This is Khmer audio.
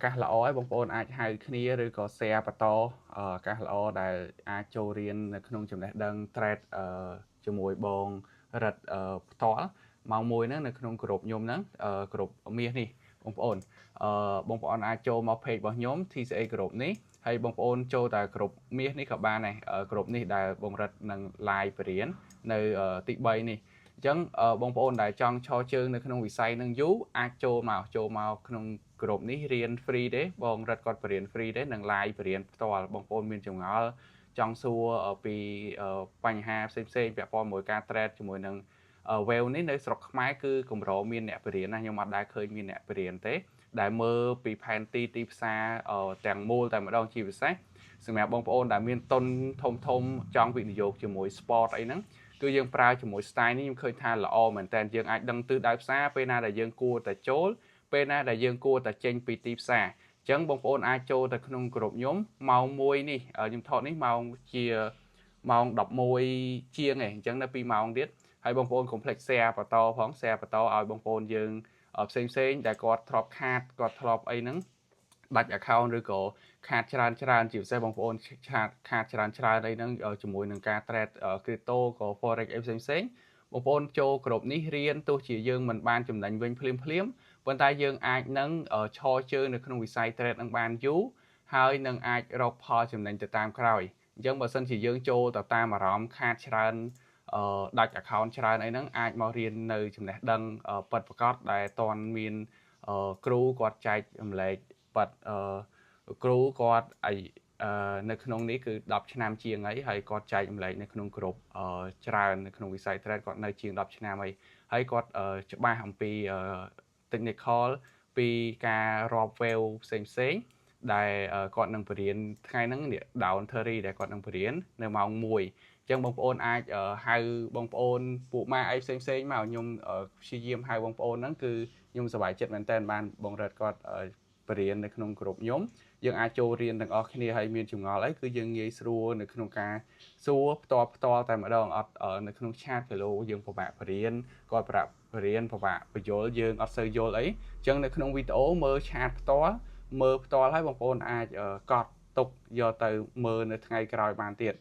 កាសល្អហើយបងប្អូនអាចហៅគ្នាឬក៏ share បន្តកាសល្អដែលអាចចូលរៀននៅក្នុងចំណេះដឹង thread ជាមួយបងរិទ្ធផ្ទាល់ម៉ោង 1 ហ្នឹងនៅក្នុងក្រុមខ្ញុំហ្នឹងក្រុមមាសនេះបងប្អូនបងប្អូនអាចចូលមក page របស់ខ្ញុំ TCA ក្រុមនេះហើយបងប្អូនចូលតែក្រុមមាសនេះក៏បានដែរក្រុមនេះដែលបងរិទ្ធនឹង live បរៀននៅទី3នេះអញ្ចឹងបងប្អូនដែលចង់ឈរជើងនៅក្នុងវិស័យនឹងយូរអាចចូលមកក្នុងក្រុមនេះរៀន free ទេបងរិទ្ធគាត់បរៀន free ទេនឹង live បរៀនផ្ទាល់បងប្អូនមានចម្ងល់ចង់សួរពីបញ្ហាផ្សេងៗពាក់ព័ន្ធជាមួយការ trade ជាមួយនឹង wave នេះនៅស្រុកខ្មែរគឺកម្រមានអ្នកបរៀនណាខ្ញុំអត់ដែលឃើញមានអ្នកបរៀនទេដែលមើលពីផែនទីទីផ្សារទាំងមូលតែម្ដងជាពិសេសសម្រាប់បងប្អូនដែលមានទុនធំចង់វិនិយោគជាមួយ sport អីហ្នឹងគឺយើងប្រើជាមួយ style នេះខ្ញុំឃើញថាល្អមែនតើយើងអាចដឹងទិសដៅផ្សារពេលណាដែលយើងគួរតែចូលពេលណាដែលយើងគួរតែចេញពីទីផ្សារអញ្ចឹងបងប្អូនអាចចូលទៅក្នុងក្រុមខ្ញុំម៉ោង 1 នេះខ្ញុំថតនេះម៉ោងជាម៉ោង 11 ជាងឯងអញ្ចឹងនៅ2ម៉ោងទៀតហើយបងប្អូនកុំភ្លេច share បន្តផង share បន្តឲ្យបងប្អូនយើងផ្សេងដែលគាត់ធ្លាប់ខាតគាត់ធ្លាប់អីហ្នឹងដាច់ account ឬក៏ខាតច្រើនជាពិសេសបងប្អូនខាតច្រើនអីហ្នឹងជាមួយនឹងការ trade crypto ក៏ forex អីផ្សេងបងប្អូនចូលក្រុមនេះរៀនទោះជាយើងមិនបានចំណេញវិញភ្លាមប៉ុន្តែយើងអាចនឹងឈរជើងនៅក្នុងវិស័យ trade នឹងបានយូរហើយនឹងអាចរកផលចំណេញទៅតាមក្រោយអញ្ចឹងបើសិនជាយើងចូលទៅតាមអារម្មណ៍ខាតច្រើនដាច់ account ច្រើនអីហ្នឹងអាចមករៀននៅចំណេះដឹងពិតប្រាកដដែលតន់មានគ្រូគាត់ចែករំលែកប៉ាត់គ្រូគាត់នៅក្នុងនេះគឺ10ឆ្នាំជាងហើយគាត់ចែករំលែកនៅក្នុងក្រុមច្រើននៅក្នុងវិស័យ trade គាត់នៅជាង10ឆ្នាំហើយគាត់ច្បាស់អំពី technical ពីការរាប់ wave ផ្សេងដែលគាត់នឹងបរៀនថ្ងៃហ្នឹង down theory ដែលគាត់នឹងបរៀននៅម៉ោង 1 អញ្ចឹងបងប្អូនអាចហៅបងប្អូនពួកម៉ាអីផ្សេងមកខ្ញុំព្យាយាមហៅបងប្អូនហ្នឹងគឺខ្ញុំសប្បាយចិត្តមែនតើបានបងរិទ្ធគាត់បរៀននៅក្នុងក្រុមខ្ញុំយើងអាចចូលរៀនទាំងអស់គ្នាហើយមានចម្ងល់អីគឺយើងងាយស្រួលនៅក្នុងការសួរផ្ទាល់តែម្ដងអត់នៅក្នុង chat គីឡូយើងពិបាកបរៀនគាត់ប្រាប់បរៀនពិបាកបញ្យល់យើងអត់សូវយល់អីអញ្ចឹងនៅក្នុងវីដេអូមើល chat ផ្ទាល់ហើយបងប្អូនអាចកត់ទុកយកទៅមើលនៅថ្ងៃក្រោយបានទៀត